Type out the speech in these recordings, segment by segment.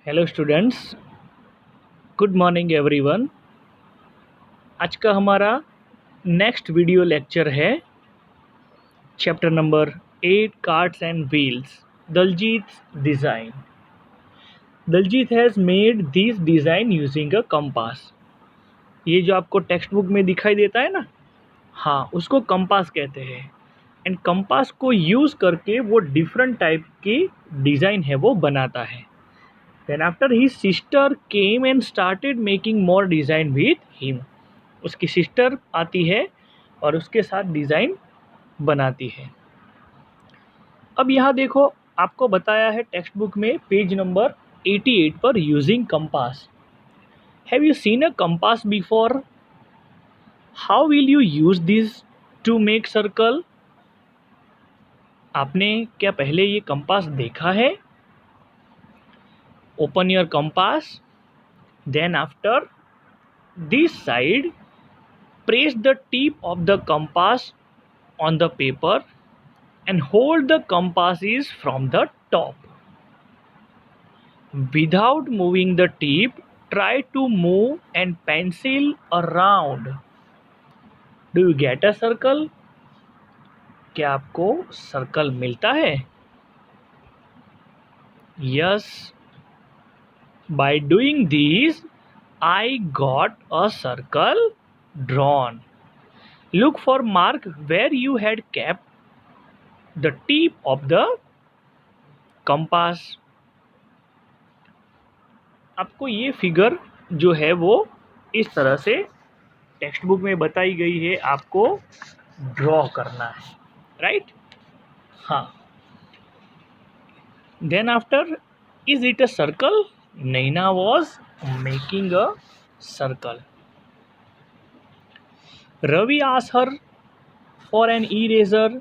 Hello students, good morning everyone. आज का हमारा नेक्स्ट वीडियो लेक्चर है chapter number 8 carts and wheels, Daljeet design. Daljeet has made this design using a compass. ये जो आपको टेक्स्ट बुक में दिखाई देता है ना, हाँ, उसको कंपास कहते हैं। एंड कंपास को यूज़ करके वो डिफरेंट टाइप की डिज़ाइन है वो बनाता है। Then after his sister came and started making more design with him. उसकी सिस्टर आती है और उसके साथ डिज़ाइन बनाती है। अब यहाँ देखो, आपको बताया है टेक्स्ट बुक में पेज नंबर 88 पर using compass. Have you seen a compass before? How will you use this to make circle? आपने क्या पहले ये कंपास देखा है? Open your compass, then after this side press the tip of the compass on the paper and hold the compasses from the top. Without moving the tip, try to move and pencil around. Do you get a circle? क्या आपको circle मिलता है? Yes. By doing this, I got a circle drawn. Look for mark where you had kept the tip of the compass. आपको ये figure जो है वो इस तरह से टेक्स्ट बुक में बताई गई है, आपको ड्रॉ करना है, राइट? हाँ। Then after, is it a circle? Naina was making a circle. Ravi asked her for an eraser.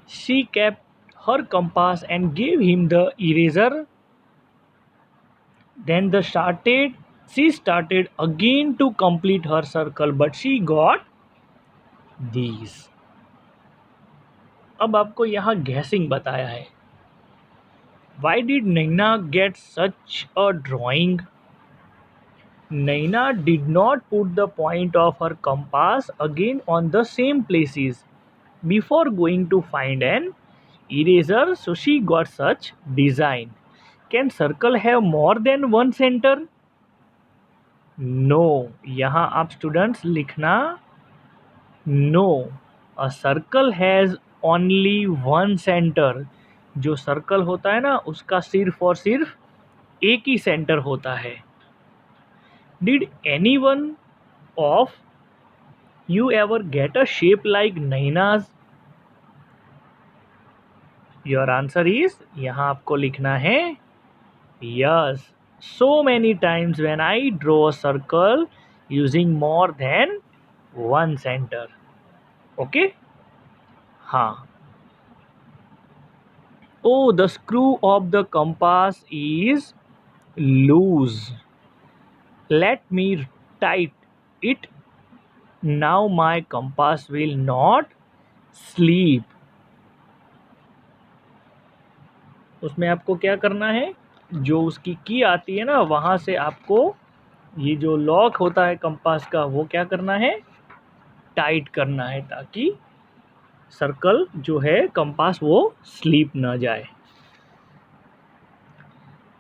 She kept her compass and gave him the eraser. Then she started again to complete her circle, but she got these. अब आपको यहाँ guessing बताया है। Why did Naina get such a drawing? Naina did not put the point of her compass again on the same places before going to find an eraser, so she got such design. Can circle have more than one center? No. यहाँ आप students लिखना नो। A circle has only one centre. जो circle होता है ना, उसका सिर्फ और सिर्फ एक ही सेंटर होता है। Did anyone of you ever get a shape like Naina's? Your answer is, यहाँ आपको लिखना है yes, so many times when I draw a circle using more than one center. Okay, हाँ। Oh, the screw of the compass is loose. Let me tight it. Now my compass will not sleep. उसमें आपको क्या करना है? जो उसकी की आती है ना, वहाँ से आपको ये जो लॉक होता है कंपास का, वो क्या करना है? टाइट करना है, ताकि सर्कल जो है कंपास वो स्लीप ना जाए।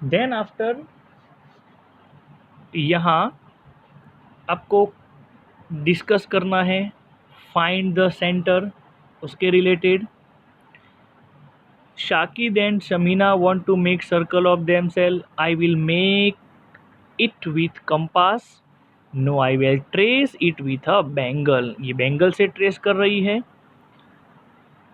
देन आफ्टर, यहाँ आपको डिस्कस करना है फाइंड द सेंटर, उसके related. Shakid and Shamina want to make circle of themselves. I will make it with compass. No, I will trace it with a bangle. ये bangle से trace कर रही है।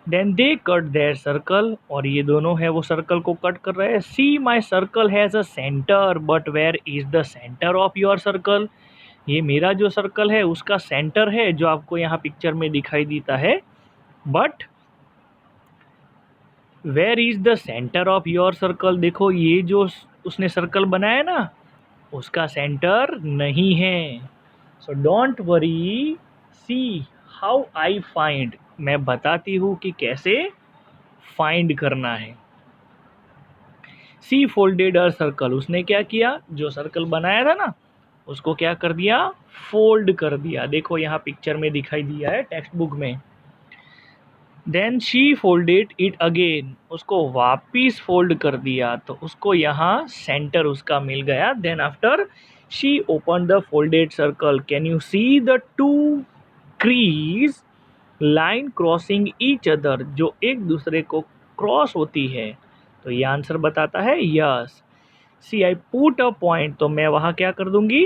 Then they cut their circle, और ये दोनों है वो सर्कल को कट कर रहे हैं। See, my circle has a center, but where is the center of your circle? ये मेरा जो सर्कल है उसका सेंटर है, जो आपको यहाँ पिक्चर में दिखाई देता है, but where is the centre of your circle? देखो, ये जो उसने सर्कल बनाया ना, उसका सेंटर नहीं है। So don't worry, see how I find. मैं बताती हूँ कि कैसे फाइंड करना है। सी फोल्डेड अ सर्कल, उसने क्या किया, जो सर्कल बनाया था ना उसको क्या कर दिया, फोल्ड कर दिया। देखो यहाँ पिक्चर में दिखाई दिया है टेक्स्ट बुक में। Then she folded it again, उसको वापिस फोल्ड कर दिया, तो उसको यहाँ सेंटर उसका मिल गया। Then after she open the folded circle, can you see the two crease line crossing each other, जो एक दूसरे को क्रॉस होती है। तो ये आंसर बताता है yes. See I put a point, तो मैं वहाँ क्या कर दूंगी,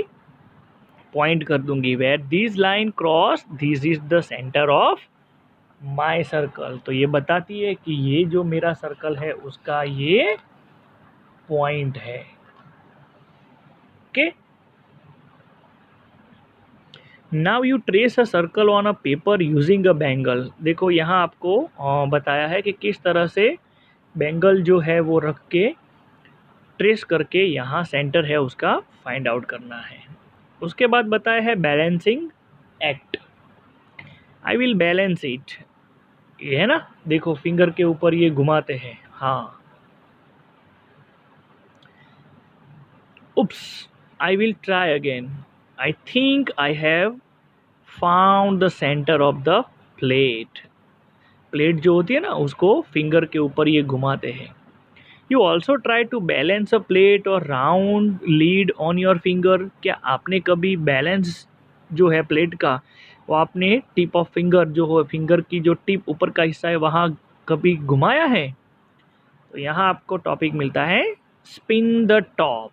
पॉइंट कर दूंगी। Where this line cross this is the centre of my circle, तो ये बताती है कि ये जो मेरा सर्कल है उसका ये पॉइंट है। Okay, now you trace a circle on a paper using a bangle. देखो यहाँ आपको बताया है कि किस तरह से बैंगल जो है वो रख के ट्रेस करके यहाँ सेंटर है उसका फाइंड आउट करना है। उसके बाद बताया है balancing act. I will balance it, ये है ना, देखो फिंगर के ऊपर ये घुमाते हैं। हाँ, oops, I will try again, I think I have found the centre of the plate. Plate जो होती है ना उसको फिंगर के ऊपर ये घुमाते हैं। You also try to balance a plate और round lid on your finger. क्या आपने कभी बैलेंस जो है प्लेट का वो आपने टिप ऑफ फिंगर जो हो, फिंगर की जो टिप ऊपर का हिस्सा है वहाँ कभी घुमाया है? तो यहाँ आपको टॉपिक मिलता है spin the top.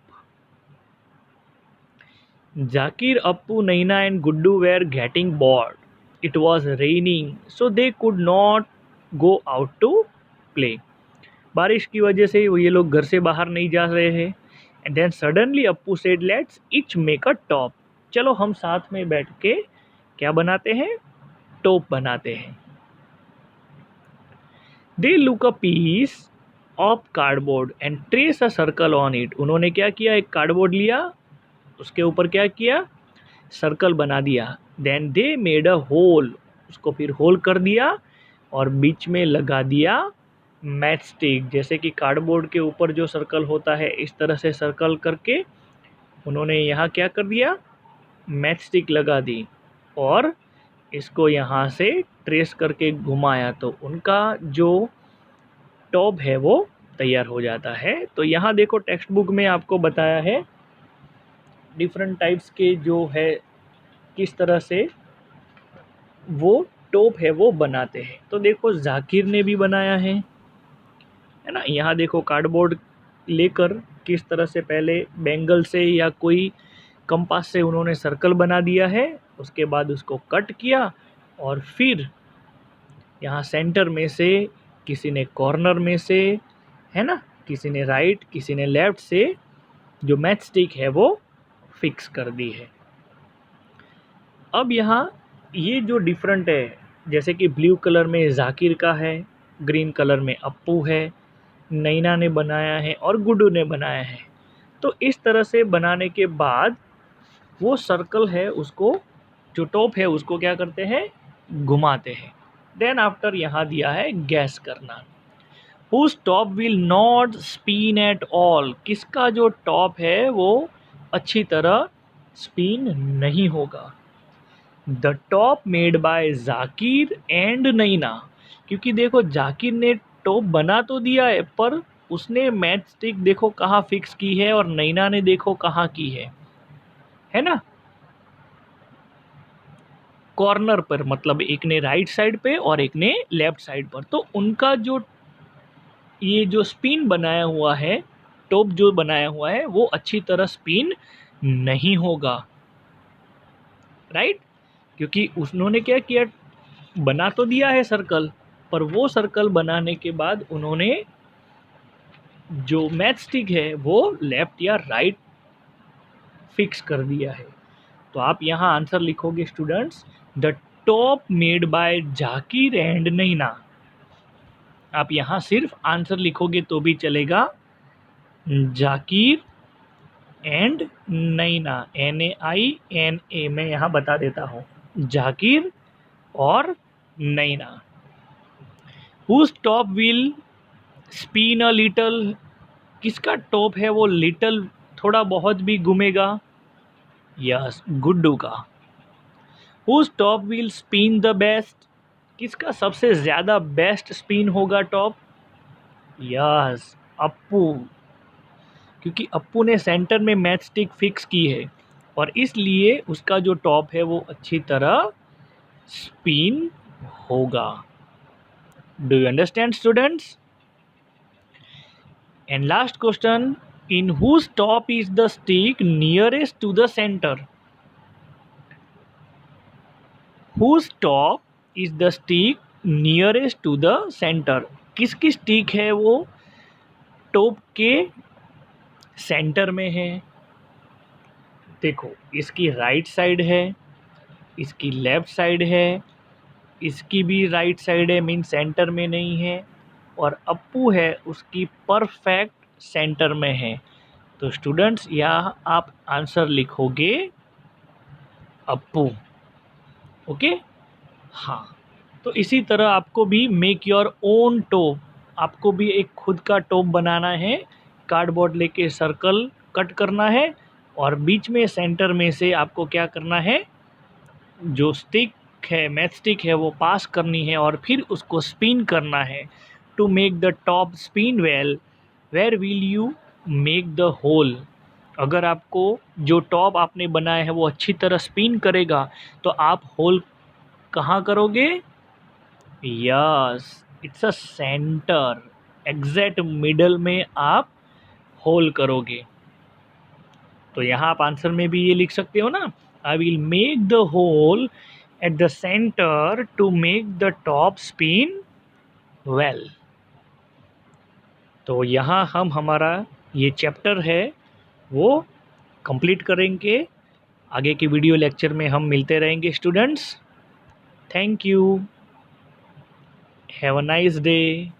Zakir, Appu, Naina and Guddu were getting bored. It was raining, so they could not go out to play. बारिश की वजह से ये लोग घर से बाहर नहीं जा रहे हैं। And then suddenly Appu said let's each make a top. चलो हम साथ में बैठ के क्या बनाते हैं, टॉप बनाते हैं। They look a piece of cardboard and trace a circle on it. उन्होंने क्या किया, एक कार्डबोर्ड लिया, उसके ऊपर क्या किया, सर्कल बना दिया। Then they made a hole, उसको फिर होल कर दिया और बीच में लगा दिया मैच स्टिक। जैसे कि कार्डबोर्ड के ऊपर जो सर्कल होता है इस तरह से सर्कल करके उन्होंने यहाँ क्या कर दिया, मैच स्टिक लगा दी और इसको यहाँ से ट्रेस करके घुमाया, तो उनका जो टॉप है वो तैयार हो जाता है। तो यहाँ देखो टेक्स्ट बुक में आपको बताया है डिफरेंट टाइप्स के जो है किस तरह से वो टॉप है वो बनाते हैं। तो देखो जाकिर ने भी बनाया है ना, यहाँ देखो कार्डबोर्ड लेकर किस तरह से पहले बैंगल से या कोई कंपास से उन्होंने सर्कल बना दिया है, उसके बाद उसको कट किया और फिर यहाँ सेंटर में से किसी ने कॉर्नर में से, है ना, किसी ने राइट किसी ने लेफ्ट से जो मैच स्टिक है वो फिक्स कर दी है। अब यहाँ ये जो डिफरेंट है, जैसे कि ब्लू कलर में जाकिर का है, ग्रीन कलर में अप्पू है, नैना ने बनाया है और गुड्डू ने बनाया है। तो इस तरह से बनाने के बाद वो सर्कल है उसको, जो टॉप है उसको क्या करते हैं, घुमाते हैं। देन आफ्टर यहाँ दिया है गैस करना। Whose top will not spin at all, किसका जो टॉप है वो अच्छी तरह स्पिन नहीं होगा। The top made by Zakir and Naina, क्योंकि देखो जाकिर ने टॉप बना तो दिया है पर उसने मैच स्टिक देखो कहाँ फिक्स की है और नैना ने देखो कहाँ की है ना, कॉर्नर पर, मतलब एक ने राइट साइड पे और एक ने लेफ्ट साइड पर। तो उनका जो ये जो स्पिन बनाया हुआ है, टॉप जो बनाया हुआ है वो अच्छी तरह स्पिन नहीं होगा, राइट। क्योंकि उन्होंने क्या किया, बना तो दिया है सर्कल, पर वो सर्कल बनाने के बाद उन्होंने जो मैच स्टिक है वो लेफ्ट या राइट फिक्स कर दिया है। तो आप यहाँ आंसर लिखोगे students, the top made by Zakir and Naina. आप यहाँ सिर्फ आंसर लिखोगे तो भी चलेगा, जाकिर एंड नैना, NAINA, मैं यहाँ बता देता हूँ, जाकिर और Naina. Whose top will spin a little, किसका टॉप है वो लिटल थोड़ा बहुत भी घूमेगा? यस, गुड्डू का। Whose top will spin the best? किसका सबसे ज़्यादा बेस्ट स्पिन होगा टॉप? यस, अप्पू। क्योंकि अप्पू ने सेंटर में मैच स्टिक फिक्स की है और इसलिए उसका जो टॉप है वो अच्छी तरह स्पिन होगा। Do you understand students? And last question, in whose top is the stick nearest to the centre? Whose top is the stick nearest to the centre? किसकी स्टिक है वो टॉप के सेंटर में है? देखो, इसकी राइट साइड है, इसकी लेफ्ट साइड है, इसकी भी राइट साइड है, मीन सेंटर में नहीं है, और अप्पू है उसकी परफेक्ट सेंटर में है। तो स्टूडेंट्स यहाँ आप आंसर लिखोगे अप्पू। ओके, हाँ। तो इसी तरह आपको भी मेक योर ओन टॉप, आपको भी एक खुद का टॉप बनाना है। कार्डबोर्ड लेके सर्कल कट करना है और बीच में सेंटर में से आपको क्या करना है, जो स्टिक है, मैच स्टिक है, वो पास करनी है और फिर उसको स्पिन करना है। To make the top spin well, where will you make the hole? अगर आपको जो टॉप आपने बनाया है वो अच्छी तरह स्पिन करेगा तो आप होल कहाँ करोगे? Yes, it's a centre, exact middle में आप होल करोगे। तो यहाँ आप आंसर में भी ये लिख सकते हो ना, I will make the hole at the centre to make the top spin well. तो यहाँ हम हमारा ये चैप्टर है वो कंप्लीट करेंगे। आगे की वीडियो लेक्चर में हम मिलते रहेंगे students. Thank you, have a nice day.